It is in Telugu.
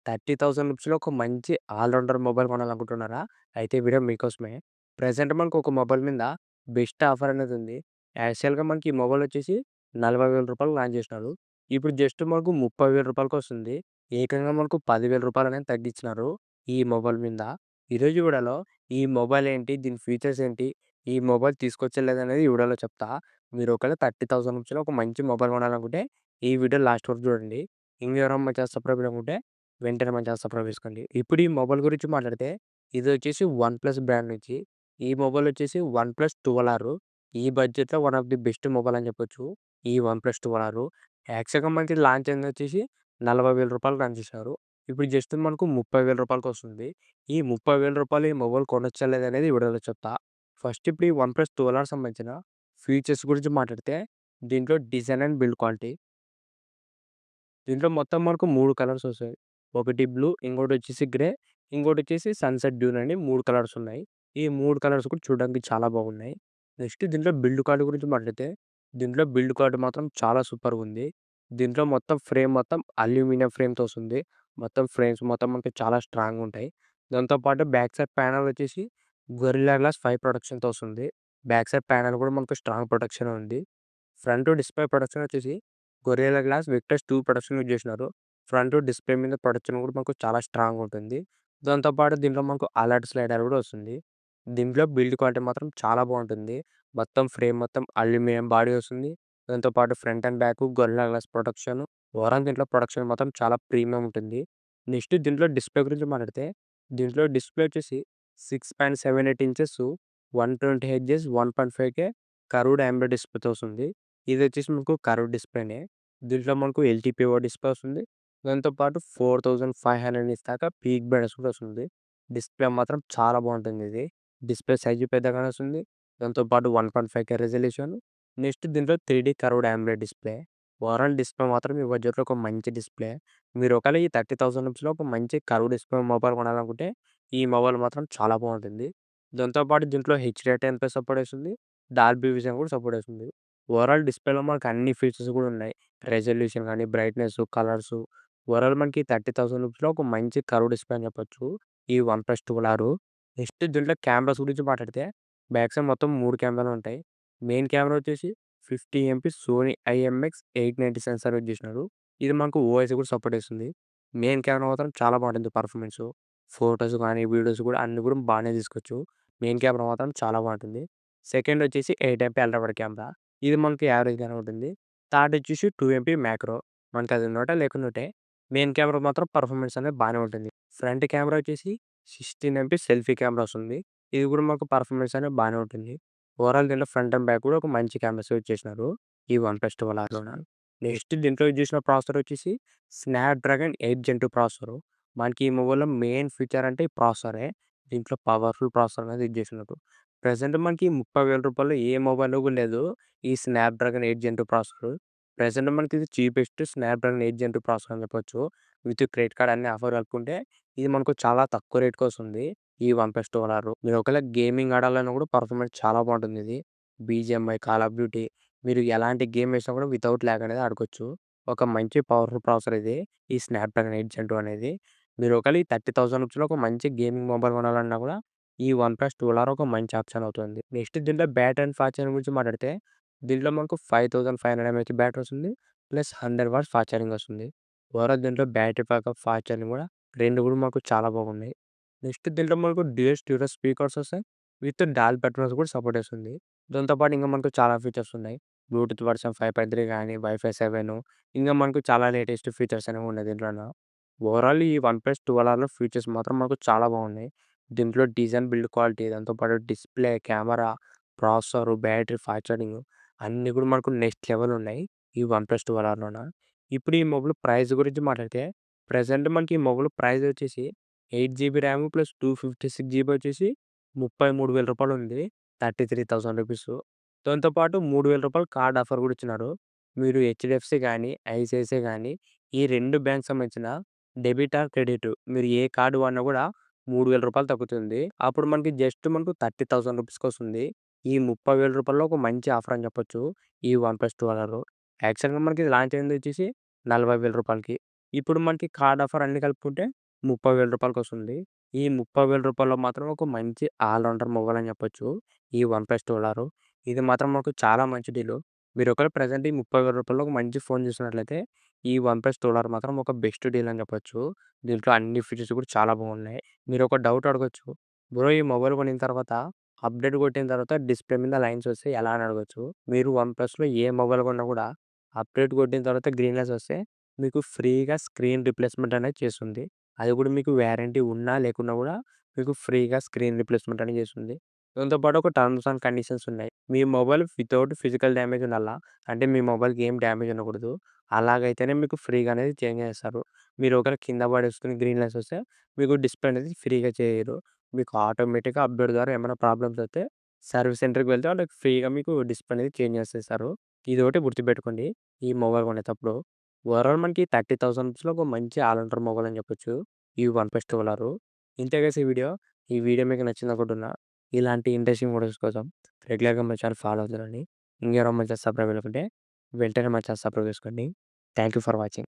30,000 రూపీస్‌లో ఒక మంచి ఆల్ రౌండర్ మొబైల్ కొనాలనుకుంటున్నారా? అయితే ఈ వీడియో మీకోసమే. ప్రెజెంట్ మనకు ఒక మొబైల్ మీద బెస్ట్ ఆఫర్ అనేది ఉంది. యాక్చువల్‌గా మనకి ఈ మొబైల్ వచ్చేసి రూ. 40,000 లాంచ్ చేసినారు. ఇప్పుడు జస్ట్ మనకు రూ. 30,000 వస్తుంది. ఏకంగా మనకు రూ. 10,000 అనేది తగ్గించినారు ఈ మొబైల్ మీద. ఈరోజు వీడియోలో ఈ మొబైల్ ఏంటి? దీని ఫీచర్స్ ఏంటి? ఈ మొబైల్ తీసుకొచ్చా లేదనేది ఈ వీడియోలో చెప్తా. మీరు ఒకవేళ 30,000 రూపీస్‌లో ఒక మంచి మొబైల్ కొనాలనుకుంటే ఈ వీడియో లాస్ట్ వరకు చూడండి. ఇంకెవరైనా మన ఛానల్ సబ్స్క్రైబ్ చేయకుంటే వెంటనే మన ఛానల్ సబ్స్క్రైబ్ చేసుకోండి. ఇప్పుడు ఈ మొబైల్ గురించి మాట్లాడితే ఇదొచ్చేసి వన్‌ప్లస్ బ్రాండ్ నుంచి. ఈ మొబైల్ వచ్చేసి వన్‌ప్లస్ 12R. ఈ బడ్జెట్‌లో one of the best mobile అని చెప్పొచ్చు. ఈ వన్‌ప్లస్ 12R. యాక్చువల్‌గా మనకి లాంచ్ అయింది వచ్చేసి రూ. 40,000 లాంచ్ చేశారు. ఇప్పుడు జస్ట్ మనకు రూ. 30,000 వస్తుంది. ఈ రూ. 30,000 ఈ మొబైల్ కొనొచ్చా లేదనేది ఈ వీడియోలో చెప్తా. ఫస్ట్ ఇప్పుడు ఈ వన్‌ప్లస్ 12R సంబంధించిన ఫీచర్స్ గురించి మాట్లాడితే దీంట్లో డిజైన్ అండ్ బిల్డ్ క్వాలిటీ. దీంట్లో మొత్తం మనకు 3 కలర్స్ వస్తాయి. ఒకటి బ్లూ, ఇంకోటొచ్చేసి గ్రే, ఇంకోటొచ్చేసి సన్‌సెట్ డ్యూన్ అని 3 కలర్స్ ఉన్నాయి. ఈ 3 కలర్స్ కూడా చూడడానికి చాలా బాగున్నాయి. నెక్స్ట్ దీంట్లో బిల్డ్ క్వాలిటీ గురించి మాట్లాడితే, దీంట్లో బిల్డ్ క్వాలిటీ మాత్రం చాలా సూపర్‌గుంది. దీంట్లో మొత్తం ఫ్రేమ్ మొత్తం అల్యూమినియం ఫ్రేమ్‌తో వస్తుంది. మొత్తం ఫ్రేమ్స్ మొత్తం మనకి చాలా స్ట్రాంగుంటాయి. దాంతో పాటు బ్యాక్ సైడ్ ప్యానెల్ వచ్చేసి గొరిల్లా గ్లాస్ 5 ప్రొటెక్షన్‌తో వస్తుంది. బ్యాక్ సైడ్ ప్యానెల్ కూడా మనకు స్ట్రాంగ్ ప్రొటెక్షన్ ఉంది. ఫ్రంట్ డిస్‌ప్లే ప్రొటెక్షన్ వచ్చేసి గొరిల్లా గ్లాస్ విక్టర్స్ 2 ప్రొటెక్షన్ యూజ్ చేసినారు. ఫ్రంట్ డిస్‌ప్లే మీద ప్రొటెక్షన్ కూడా మనకు చాలా స్ట్రాంగ్ ఉంటుంది. దాంతో పాటు దీంట్లో మనకు అలర్ట్ స్లైడర్ కూడా వస్తుంది. దీంట్లో బిల్డ్ క్వాలిటీ మాత్రం చాలా బాగుంటుంది. మొత్తం ఫ్రేమ్ మొత్తం అల్యూమినియం బాడీ వస్తుంది. దాంతో పాటు front and back gorilla glass protection. Overall దీంట్లో ప్రొటెక్షన్ మాత్రం చాలా ప్రీమియం ఉంటుంది. నెక్స్ట్ దీంట్లో డిస్‌ప్లే గురించి మాట్లాడితే, దీంట్లో డిస్‌ప్లే వచ్చేసి 6.78 inches 120 hertz 1.5K curved AMOLED డిస్‌ప్లేతో వస్తుంది. ఇదొచ్చేసి మనకు కర్వ్డ్ డిస్‌ప్లేనే. దీంట్లో మనకు ఎల్‌టిపిఓ డిస్‌ప్లే వస్తుంది. దాంతో పాటు 4500 నిట్స్ దాకా పీక్ బ్రైట్‌నెస్ కూడా వస్తుంది. డిస్‌ప్లే మాత్రం చాలా బాగుంటుంది ఇది. డిస్‌ప్లే సైజు పెద్దగానే వస్తుంది. దాంతో పాటు 1.5K రిజల్యూషన్. నెక్స్ట్ దీంట్లో 3D curved AMOLED display. Overall display మాత్రం ఈ బడ్జెట్‌లో ఒక మంచి డిస్‌ప్లే. మీరు ఒకవేళ ఈ 30,000 రూపీస్‌లో ఒక మంచి కర్వ్డ్ డిస్‌ప్లే మొబైల్ కొనాలనుకుంటే ఈ మొబైల్ మాత్రం చాలా బాగుంటుంది. దాంతో పాటు దీంట్లో హెచ్‌డీ 10+ సపోర్ట్ చేస్తుంది. డాల్బీ విజన్ కూడా సపోర్ట్ చేస్తుంది. ఓవరాల్ డిస్‌ప్లేలో మనకు అన్ని ఫీచర్స్ కూడా ఉన్నాయి. రెజల్యూషన్ గాని, బ్రైట్‌నెస్, కలర్సు ఓవరాల్ మనకి 30,000 రూపీస్‌లో ఒక మంచి కర్వ్ డిస్‌ప్లే అని చెప్పొచ్చు. ఈ వన్‌ప్లస్ 12R. నెక్స్ట్ దీంట్లో కెమెరాస్ గురించి మాట్లాడితే బ్యాక్ సైడ్ మొత్తం 3 కెమెరాలు ఉంటాయి. మెయిన్ కెమెరా వచ్చేసి 50 MP Sony IMX 890 sensor use చేసినారు. ఇది మనకు ఓఎస్ కూడా సపోర్ట్ చేస్తుంది. మెయిన్ కెమెరా మాత్రం చాలా బాగుంటుంది పర్ఫార్మెన్సు. ఫోటోస్ గాని, వీడియోస్ కూడా అన్ని కూడా బాగానే తీసుకోవచ్చు. మెయిన్ కెమెరా మాత్రం చాలా బాగుంటుంది. సెకండ్ వచ్చేసి 8 ఎంపీ అల్ట్రా వైడ్ కెమెరా. ఇది మనకి యావరేజ్‌గానే ఉంటుంది. థర్డ్ వచ్చేసి 2 ఎంపీ మ్యాక్రో. మనకది ఉన్నోటే లేకున్నోటే. మెయిన్ కెమెరా మాత్రం పర్ఫార్మెన్స్ అనేది బానే ఉంటుంది. ఫ్రంట్ కెమెరా వచ్చేసి 16 ఎంపీ సెల్ఫీ కెమెరా వస్తుంది. ఇది కూడా మనకు పర్ఫార్మెన్స్ అనేది బానే ఉంటుంది. ఓవరాల్ దీంట్లో ఫ్రంట్ అండ్ బ్యాక్ కూడా ఒక మంచి కెమెరాస్ యూజ్ చేసినారు. ఈ వన్‌ప్లస్ 12Rలోన. నెక్స్ట్ దీంట్లో యూజ్ చేసిన ప్రాసెసర్ వచ్చేసి స్నాప్‌డ్రాగన్ 8 జెన్ 2 ప్రాసెసరు. మనకి ఈ మొబైల్‌లో మెయిన్ ఫీచర్ అంటే ఈ ప్రాసెసరే. దీంట్లో పవర్‌ఫుల్ ప్రాసెసర్ అనేది యూజ్ చేసినారు. ప్రెజెంట్ మనకి రూ. 30,000 ఏ మొబైల్‌లో కూడా లేదు. ఈ స్నాప్‌డ్రాగన్ 8 జెన్ 2 ప్రాసెసరు. ప్రెజెంట్ మనకి ఇది చీపెస్ట్ స్నాప్‌డ్రాగన్ 8 జెన్ 2 ప్రాసెసర్ అని చెప్పొచ్చు. విత్ క్రెడిట్ కార్డ్ అన్ని ఆఫర్ కలుపుకుంటే ఇది మనకు చాలా తక్కువ రేట్‌కొస్తుంది. ఈ వన్‌ప్లస్ 12R. మీరు ఒకవేళ గేమింగ్ ఆడాలన్నా కూడా పర్ఫార్మెన్స్ చాలా బాగుంటుంది ఇది. బీజీఎంఐ, కాల్ ఆఫ్ డ్యూటీ మీరు ఎలాంటి గేమ్ వేసినా కూడా వితౌట్ ల్యాగ్ అనేది ఆడుకోవచ్చు. ఒక మంచి పవర్‌ఫుల్ ప్రాసెసర్ ఇది. ఈ స్నాప్‌డ్రాగన్ 8 జెన్ 2 అనేది. మీరు ఒకవేళ ఈ 30,000 రూపీస్‌లో ఒక మంచి గేమింగ్ మొబైల్ కొనాలన్నా కూడా ఈ వన్‌ప్లస్ 12R ఒక మంచి ఆప్షన్ అవుతుంది. నెక్స్ట్ దీంట్లో బ్యాటరీ అండ్ ఫాస్ట్ ఛార్జింగ్ గురించి మాట్లాడితే దీంట్లో మనకు 5500 ఎంఏహెచ్ బ్యాటరీ వస్తుంది. ప్లస్ 100 వాట్స్ ఫాస్ట్ ఛార్జింగ్ వస్తుంది. ఓవరాల్ దీంట్లో బ్యాటరీ బ్యాకప్, ఫాస్ట్ ఛార్జింగ్ కూడా 2 కూడా మాకు చాలా బాగున్నాయి. నెక్స్ట్ దీంట్లో మనకు డ్యూయల్ స్టీరియో స్పీకర్స్ వస్తాయి. విత్ డాల్బీ అట్మాస్ కూడా సపోర్ట్ చేస్తుంది. దాంతో పాటు ఇంకా మనకు చాలా ఫీచర్స్ ఉన్నాయి. బ్లూటూత్ వర్షన్ 5.3 గాని, వైఫై 7 ఇంకా మనకు చాలా లేటెస్ట్ ఫీచర్స్ అనేవి ఉన్నాయి దీంట్లోన. ఓవరాల్ ఈ వన్‌ప్లస్ 12Rలో ఫీచర్స్ మాత్రం మనకు చాలా బాగున్నాయి. దీంట్లో డిజైన్, బిల్డ్ క్వాలిటీ దాంతో పాటు display, camera, processor, battery, fast charging అన్నీ కూడా మనకు నెక్స్ట్ లెవెల్ ఉన్నాయి. ఈ వన్‌ప్లస్ 12Rలోన. ఇప్పుడు ఈ మొబైల్ ప్రైస్ గురించి మాట్లాడితే ప్రెజెంట్ మనకి ఈ మొబైల్ ప్రైస్ వచ్చేసి 8 జీబీ ర్యామ్ ప్లస్ 256 జీబీ వచ్చేసి రూ. 33,000 ఉంది. 33,000 రూపీస్. దాంతో పాటు రూ. 3,000 కార్డ్ ఆఫర్ కూడా ఇచ్చినారు. మీరు హెచ్‌డిఎఫ్‌సి గాని, ఐసీఐసీఐ గాని ఈ 2 బ్యాంక్స్ సంబంధించిన డెబిట్ ఆర్ క్రెడిట్ మీరు ఏ కార్డ్ వాడినా కూడా రూ. 3,000 తగ్గుతుంది. అప్పుడు మనకి జస్ట్ మనకు 30,000 రూపీస్‌కొస్తుంది. ఈ రూ. 30,000లో ఒక మంచి ఆఫర్ అని చెప్పొచ్చు. ఈ వన్‌ప్లస్ 12R. యాక్చువల్‌గా మనకి ఇది లాంచ్ అయింది వచ్చేసి రూ. 40,000కి. ఇప్పుడు మనకి కార్డ్ ఆఫర్ అన్నీ కలుపుకుంటే రూ. 30,000 ఈ రూ. 30,000లో మాత్రం ఒక మంచి ఆల్ రౌండర్ మొబైల్ అని చెప్పొచ్చు. ఈ వన్‌ప్లస్ 12 ఇది మాత్రం మనకు చాలా మంచి డీలు. మీరు ఒకవేళ ప్రెజెంట్ ఈ రూ. 30,000లో ఒక మంచి ఫోన్ చూస్తున్నట్లయితే ఈ వన్‌ప్లస్ 12 మాత్రం ఒక బెస్ట్ డీల్ అని చెప్పొచ్చు. దీంట్లో అన్ని ఫీచర్స్ కూడా చాలా బాగున్నాయి. మీరు ఒక డౌట్ అడగొచ్చు. బ్రో ఈ మొబైల్ కొనిన తర్వాత అప్‌డేట్ కొట్టిన తర్వాత డిస్‌ప్లే మీద లైన్స్ వస్తాయి ఎలా అని అడగొచ్చు. మీరు వన్‌ప్లస్‌లో ఏ మొబైల్ కొన్నా కూడా అప్‌డేట్ కొట్టిన తర్వాత గ్రీన్ లైన్స్ వస్తే మీకు ఫ్రీగా స్క్రీన్ రిప్లేస్‌మెంట్ అనేది చేస్తుంది. అది కూడా మీకు వారంటీ ఉన్నా లేకున్నా కూడా మీకు ఫ్రీగా స్క్రీన్ రిప్లేస్‌మెంట్ అనేది చేస్తుంది. దాంతో పాటు ఒక టర్మ్స్ అండ్ కండిషన్స్ ఉన్నాయి. మీ మొబైల్ వితౌట్ ఫిజికల్ డ్యామేజ్ ఉండాలా. అంటే మీ మొబైల్‌కి ఏం డ్యామేజ్ ఉండకూడదు. అలాగైతేనే మీకు ఫ్రీగా అనేది చేంజ్ చేస్తారు. మీరు ఒకవేళ కింద పడేసుకొని గ్రీన్ లైన్స్ వస్తే మీకు డిస్‌ప్లే అనేది ఫ్రీగా చేయరు. మీకు ఆటోమేటిక్‌గా అప్‌డేట్ ద్వారా ఏమైనా ప్రాబ్లమ్స్ వస్తే సర్వీస్ సెంటర్‌కి వెళ్తే వాళ్ళకి ఫ్రీగా మీకు డిస్‌ప్లే అనేది చేంజ్ చేసేస్తారు. ఇదొకటి గుర్తుపెట్టుకోండి ఈ మొబైల్ కొనేటప్పుడు. ఓవరాల్ మనకి 30,000లో ఒక మంచి ఆల్ రౌండర్ మొబైల్ అని చెప్పొచ్చు. ఈ వన్‌ప్లస్ 12 ఇంతే గైస్ ఈ వీడియో. ఈ వీడియో మీకు నచ్చిందనుకుంటున్నా. ఇలాంటి ఇంట్రెస్టింగ్ వీడియోస్ కోసం రెగ్యులర్‌గా మా ఛానల్ ఫాలో అవుతుండండి. ఇంకెవరైనా మన ఛానల్ సబ్‌స్క్రైబ్ అవ్వకుంటే వెంటనే మా ఛానల్ సబ్‌స్క్రైబ్ చేసుకోండి. Thank you for watching.